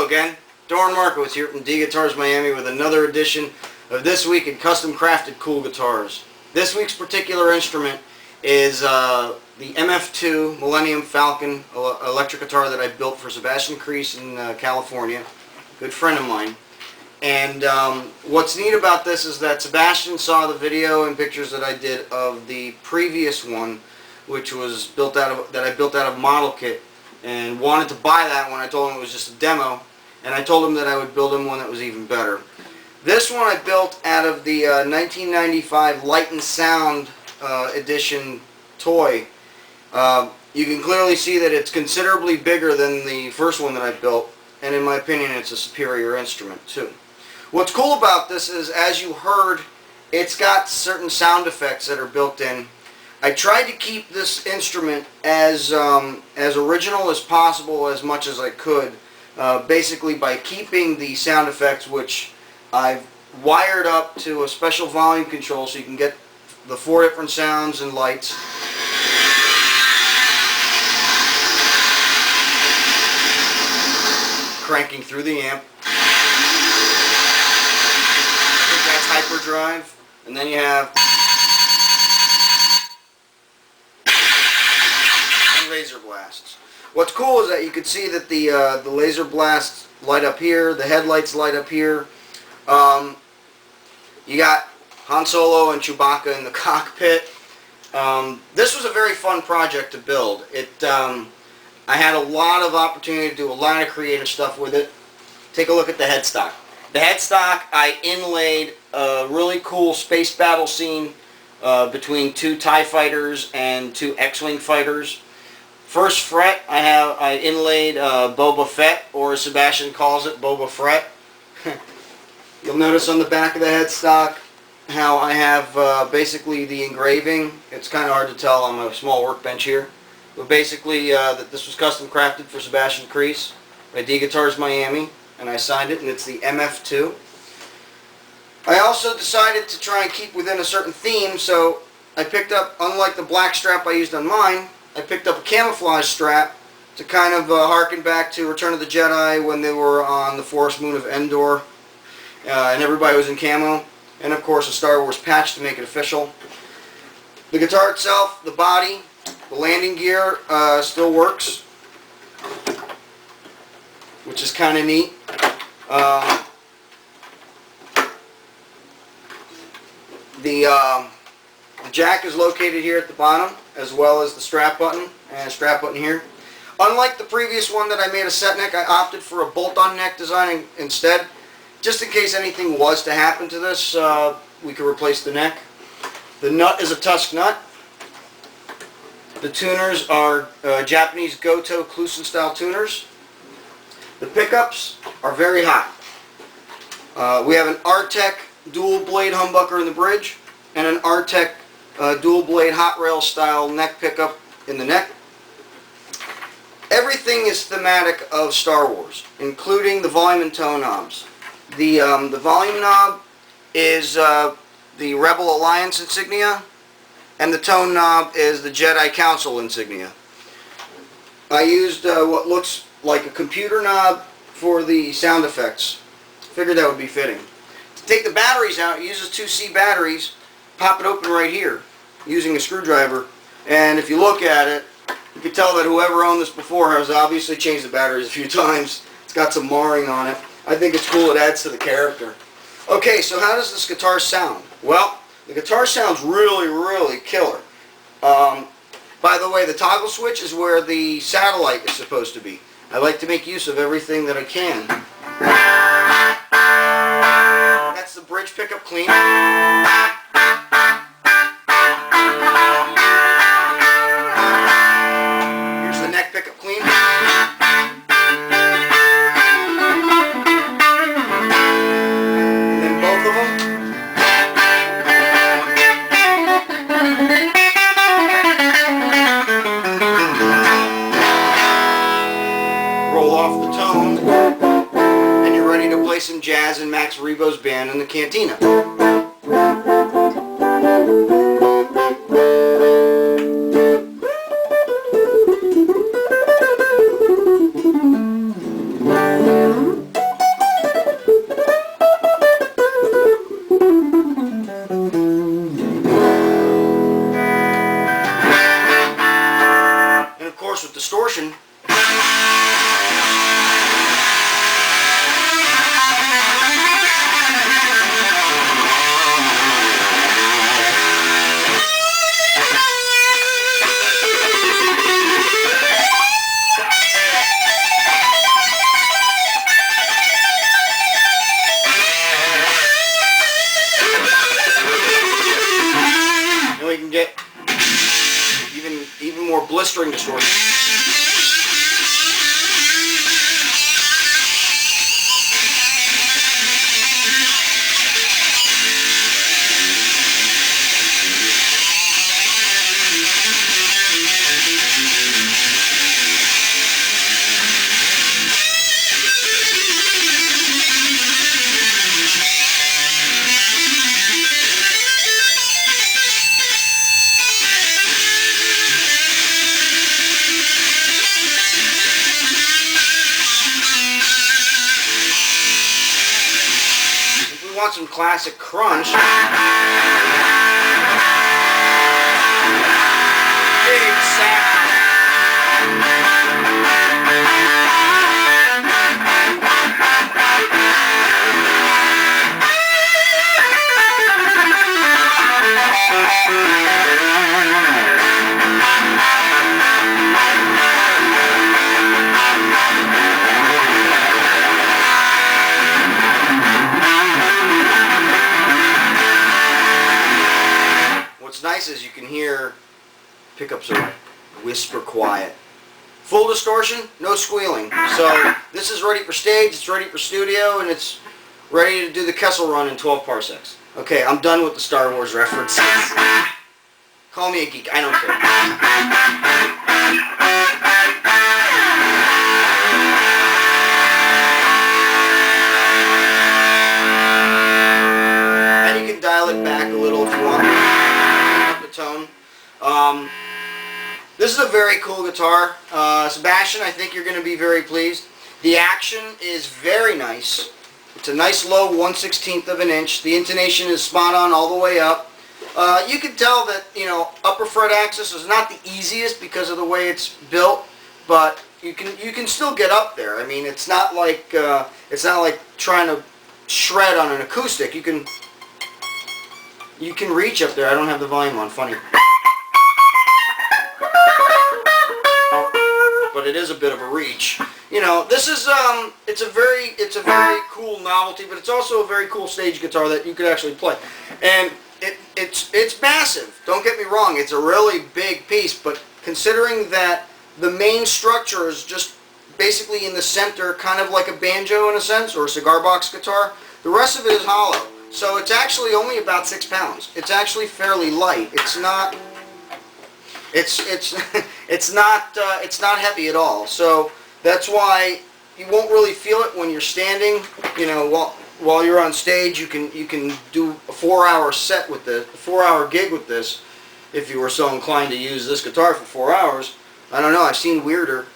Hello again, Dorn Markowitz here from D Guitars Miami with another edition of This Week in Custom Crafted Cool Guitars. This week's particular instrument is the MF2 Millennium Falcon electric guitar that I built for Sebastian Krys in California, a good friend of mine. And what's neat about this is that Sebastian saw the video and pictures that I did of the previous one, which was I built out of model kit, and wanted to buy that one. I told him it was just a demo, and I told him that I would build him one that was even better. This one I built out of the 1995 Light and Sound edition toy. You can clearly see that it's considerably bigger than the first one that I built, and in my opinion it's a superior instrument too. What's cool about this is, as you heard, it's got certain sound effects that are built in. I tried to keep this instrument as original as possible, as much as I could, basically by keeping the sound effects, which I've wired up to a special volume control so you can get the 4 different sounds and lights. Cranking through the amp. I think that's hyperdrive, and then you have laser blasts. What's cool is that you can see that the laser blasts light up here, the headlights light up here. You got Han Solo and Chewbacca in the cockpit. This was a very fun project to build. I had a lot of opportunity to do a lot of creative stuff with it. Take a look at the headstock. The headstock, I inlaid a really cool space battle scene between 2 TIE fighters and 2 X-Wing fighters. First fret, I inlaid Boba Fett, or as Sebastian calls it, Boba Fret. You'll notice on the back of the headstock how I have basically the engraving. It's kind of hard to tell on my small workbench here. But basically, that this was custom crafted for Sebastian Krys by D Guitars Miami, and I signed it, and it's the MF2. I also decided to try and keep within a certain theme, so I picked up, unlike the black strap I used on mine, I picked up a camouflage strap to kind of harken back to Return of the Jedi when they were on the forest moon of Endor, and everybody was in camo, and of course a Star Wars patch to make it official. The guitar itself, the body, the landing gear still works, which is kind of neat. The jack is located here at the bottom, as well as the strap button and strap button here. Unlike the previous one that I made a set neck, I opted for a bolt-on neck design instead. Just in case anything was to happen to this, we could replace the neck. The nut is a Tusk nut. The tuners are Japanese Goto Klusen style tuners. The pickups are very hot. We have an Artec dual blade humbucker in the bridge and an Artec dual blade hot rail style neck pickup in the neck. Everything is thematic of Star Wars, including the volume and tone knobs. The volume knob is the Rebel Alliance insignia, and the tone knob is the Jedi Council insignia. I used what looks like a computer knob for the sound effects. Figured that would be fitting. To take the batteries out, it uses 2C batteries. Pop it open right here using a screwdriver, and if you look at it, you can tell that whoever owned this before has obviously changed the batteries a few times. It's got some marring on it. I think it's cool. It adds to the character. Okay, so how does this guitar sound? Well, the guitar sounds really, really killer. By the way, the toggle switch is where the satellite is supposed to be. I like to make use of everything that I can. That's the bridge pickup clean. Here's the neck pickup clean. And then both of them. Roll off the tone, and you're ready to play some jazz in Max Rebo's band in the cantina. little more blistering distortion. Want some classic crunch. Big sound. What's nice is you can hear pickups are whisper quiet. Full distortion, no squealing. So this is ready for stage, it's ready for studio, and it's ready to do the Kessel Run in 12 parsecs. Okay, I'm done with the Star Wars references. Call me a geek, I don't care. And you can dial it back a little if you want. Tone. This is a very cool guitar. Sebastian, I think you're going to be very pleased. The action is very nice. It's a nice low 1/16 of an inch. The intonation is spot on all the way up. You can tell that, you know, upper fret access is not the easiest because of the way it's built, but you can still get up there. I mean, it's not like trying to shred on an acoustic. You can reach up there. I don't have the volume on, funny. But it is a bit of a reach. You know, this is it's a very cool novelty, but it's also a very cool stage guitar that you could actually play. And it's massive. Don't get me wrong, it's a really big piece, but considering that the main structure is just basically in the center, kind of like a banjo in a sense, or a cigar box guitar, the rest of it is hollow. So it's actually only about 6 pounds. It's actually fairly light. It's not it's not heavy at all. So that's why you won't really feel it when you're standing. You know, while you're on stage, you can do a 4-hour set with this, a 4-hour gig with this, if you were so inclined to use this guitar for 4 hours. I don't know. I've seen weirder.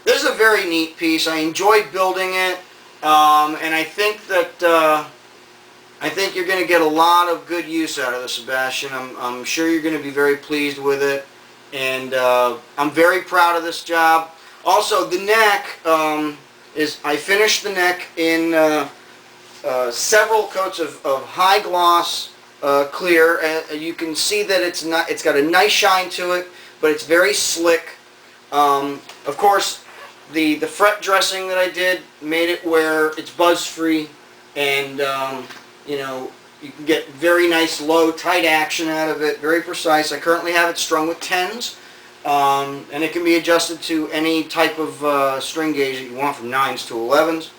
This is a very neat piece. I enjoyed building it. And I think that you're going to get a lot of good use out of this, Sebastian. I'm sure you're going to be very pleased with it, and I'm very proud of this job. Also, the neck I finished the neck in several coats of high gloss clear, and you can see that it's got a nice shine to it, but it's very slick. Of course, the fret dressing that I did made it where it's buzz free, and you know, you can get very nice low tight action out of it, very precise. I currently have it strung with 10s, and it can be adjusted to any type of string gauge that you want, from 9s to 11s.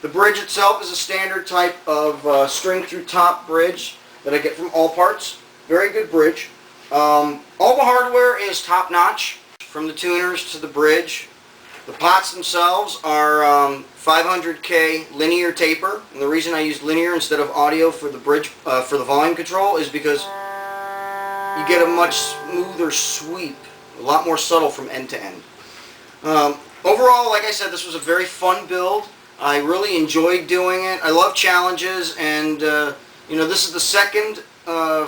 The bridge itself is a standard type of string through top bridge that I get from All Parts. Very good bridge. All the hardware is top notch, from the tuners to the bridge. The pots themselves are 500K linear taper, and the reason I used linear instead of audio for the bridge, for the volume control, is because you get a much smoother sweep, a lot more subtle from end to end. Overall, like I said, this was a very fun build. I really enjoyed doing it. I love challenges, and you know, this is the second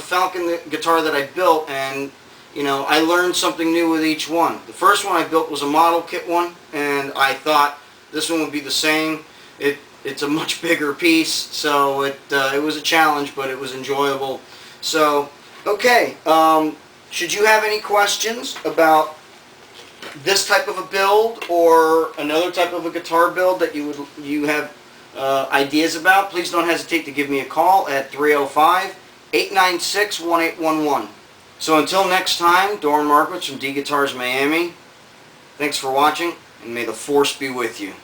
Falcon guitar that I built, and you know, I learned something new with each one. The first one I built was a model kit one, and I thought this one would be the same. It's a much bigger piece, so it was a challenge, but it was enjoyable. So, okay, should you have any questions about this type of a build or another type of a guitar build that you have ideas about, please don't hesitate to give me a call at 305-896-1811. So until next time, Doran Markowitz from D Guitars Miami. Thanks for watching, and may the force be with you.